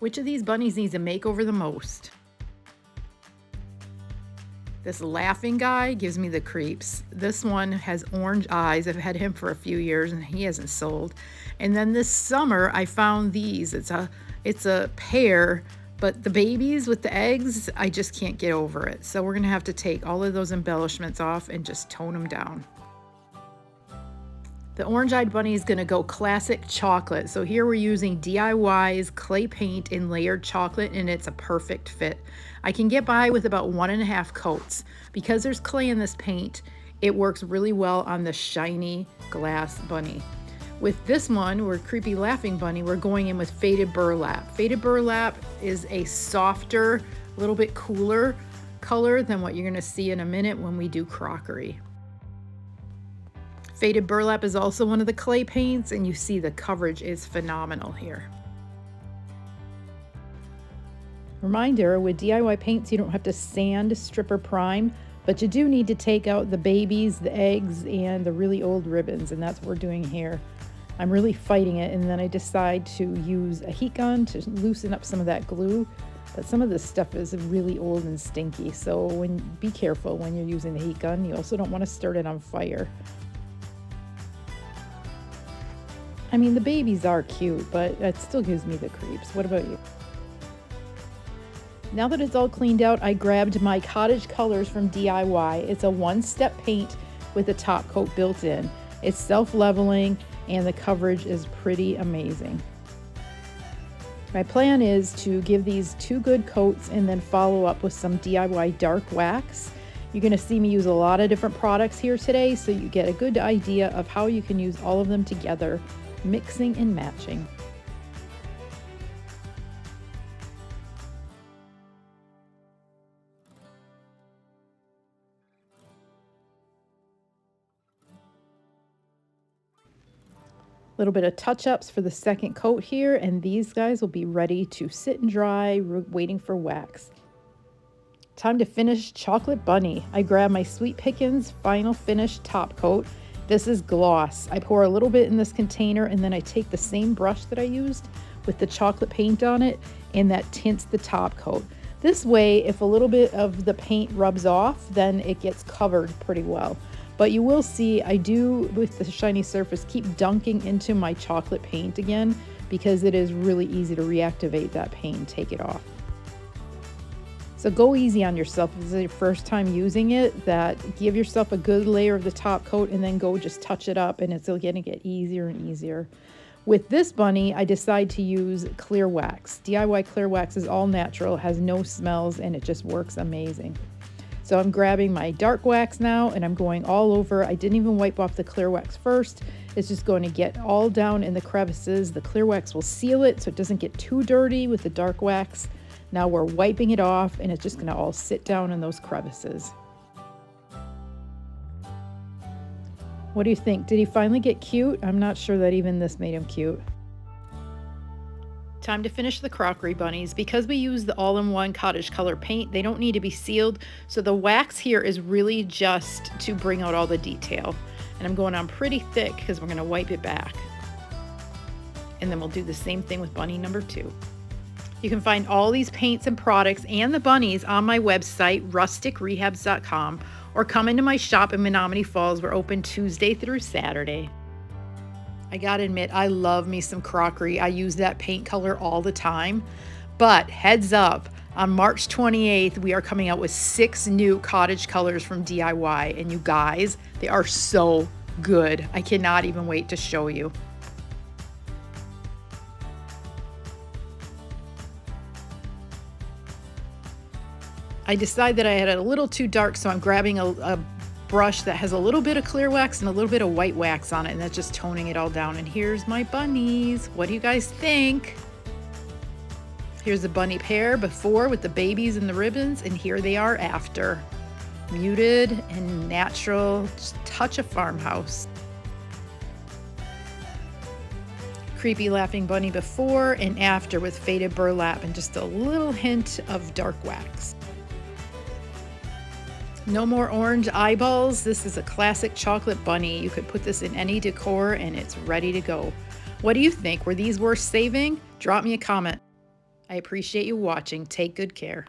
Which of these bunnies needs a makeover the most? This laughing guy gives me the creeps. This one has orange eyes. I've had him for a few years and he hasn't sold. And then this summer I found these. It's a pair, but the babies with the eggs, I just can't get over it. So we're gonna have to take all of those embellishments off and just tone them down. The orange-eyed bunny is gonna go classic chocolate. So here we're using DIY's clay paint in layered chocolate, and it's a perfect fit. I can get by with about 1.5 coats. Because there's clay in this paint, it works really well on the shiny glass bunny. With this one, we're creepy laughing bunny, we're going in with faded burlap. Faded burlap is a softer, a little bit cooler color than what you're gonna see in a minute when we do crockery. Faded burlap is also one of the clay paints, and you see the coverage is phenomenal here. Reminder, with DIY paints, you don't have to sand, strip, or prime, but you do need to take out the babies, the eggs, and the really old ribbons, and that's what we're doing here. I'm really fighting it, and then I decide to use a heat gun to loosen up some of that glue, but some of this stuff is really old and stinky, so be careful when you're using the heat gun. You also don't want to start it on fire. I mean, the babies are cute, but it still gives me the creeps. What about you? Now that it's all cleaned out, I grabbed my Cottage Colors from DIY. It's a one-step paint with a top coat built in. It's self-leveling and the coverage is pretty amazing. My plan is to give these 2 good coats and then follow up with some DIY dark wax. You're going to see me use a lot of different products here today, so you get a good idea of how you can use all of them together, mixing and matching. A little bit of touch-ups for the second coat here, and these guys will be ready to sit and dry, waiting for wax. Time to finish Chocolate Bunny. I grab my Sweet Pickins Final Finish top coat. This is gloss. I pour a little bit in this container, and then I take the same brush that I used with the chocolate paint on it, and that tints the top coat. This way, if a little bit of the paint rubs off, then it gets covered pretty well. But you will see I do, with the shiny surface, keep dunking into my chocolate paint again, because it is really easy to reactivate that paint and take it off. So go easy on yourself if this is your first time using it. Give yourself a good layer of the top coat and then go just touch it up, and it's going to get easier and easier. With this bunny, I decide to use clear wax. DIY clear wax is all natural, has no smells, and it just works amazing. So I'm grabbing my dark wax now and I'm going all over. I didn't even wipe off the clear wax first. It's just going to get all down in the crevices. The clear wax will seal it so it doesn't get too dirty with the dark wax. Now we're wiping it off and it's just going to all sit down in those crevices. What do you think? Did he finally get cute? I'm not sure that even this made him cute. Time to finish the crockery bunnies. Because we use the all-in-one cottage color paint, they don't need to be sealed, so the wax here is really just to bring out all the detail. And I'm going on pretty thick because we're going to wipe it back. And then we'll do the same thing with bunny number 2. You can find all these paints and products and the bunnies on my website, rusticrehabs.com, or come into my shop in Menominee Falls. We're open Tuesday through Saturday. I gotta admit, I love me some crockery. I use that paint color all the time. But heads up, on March 28th, we are coming out with 6 new cottage colors from DIY. And you guys, they are so good. I cannot even wait to show you. I decided that I had it a little too dark, so I'm grabbing a brush that has a little bit of clear wax and a little bit of white wax on it, and that's just toning it all down. And here's my bunnies. What do you guys think? Here's the bunny pair before with the babies and the ribbons, and here they are after. Muted and natural, just touch of farmhouse. Creepy laughing bunny before and after with faded burlap and just a little hint of dark wax. No more orange eyeballs. This is a classic chocolate bunny. You could put this in any decor and it's ready to go. What do you think? Were these worth saving? Drop me a comment. I appreciate you watching. Take good care.